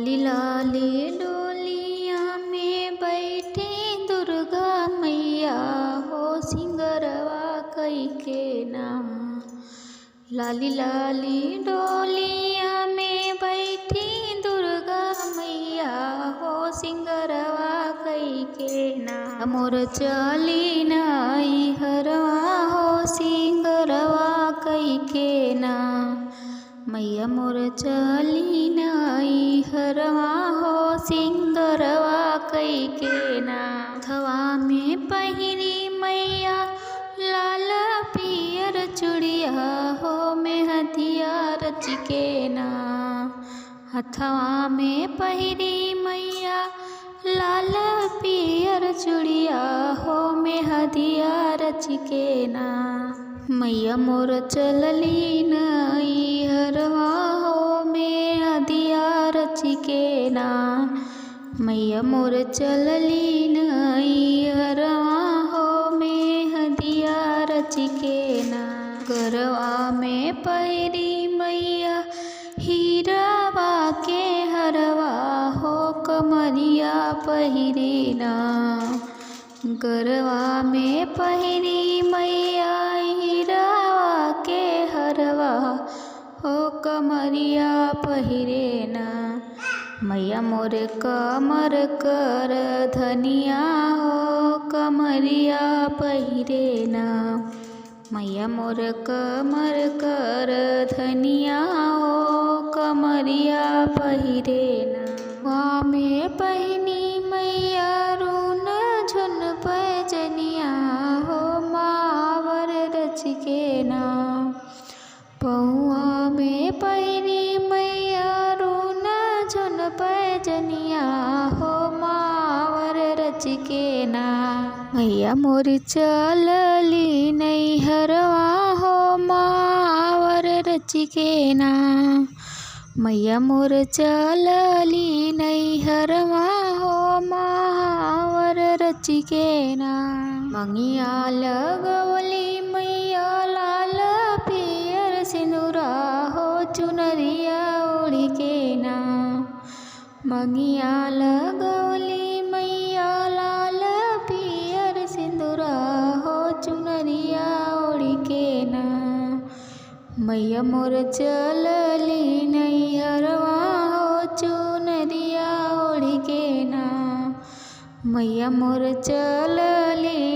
लाली लाली डोलिया में बैठी दुर्गा मैया हो सिंगरवा कई के ना। लाली लाली डोलिया में बैठी दुर्गा मैया हो सिंगरवा कई के ना। मोर चली नाई हरवा हो सिंगरवा कई के ना। मैया मोर चली नाई हरवा हो सिंगरवा कई के ना। हथवा में पहिरी मैया लाल पियर चूड़िया हो मेहदिया रच के ना। हथवा में पहिरी मैया लाल पियर चूड़िया हो मेहदिया रच के ना। मैया मोर चलली नाई हरवा हो मेहदिया रच के ना। मैया मोर चलली नाई हरवा हो मेहदिया रच के ना। गरवा में पहिरी मैया हीरावा के हरवा हो कमरिया पहिरे ना। गरवा में पहिरी मैया हीरावा के हरवा हो कमरिया पहिरे ना। मैया मोर कमर कर धनिया हो कमरिया पहिरे ना। मैया मोर कमर कर धनिया हो कमरिया पहिरे ना। वहाँ में पहिनी मैया रून झुन पैजनिया हो मावर रच के ना। पहुआ में पहिनी मैया रून झुन पैजनिया हो मावर रच के ना। मैया मोर चलली नैहरवा हो मावर रच के ना। मैया मोर चलली नैहरवा हो मावर रच के ना। मंगिया लगवली मैया लाल पियर सिंदूरा हो चुनरिया ओढ़ के ना। मंगिया लगवली मैया लाल पियर सिंदूरा हो चुनरिया ओढ़ के ना। मैया मोर चलली नैहरवा हो चुनरिया ओढ़ के ना। मैया मोर चलली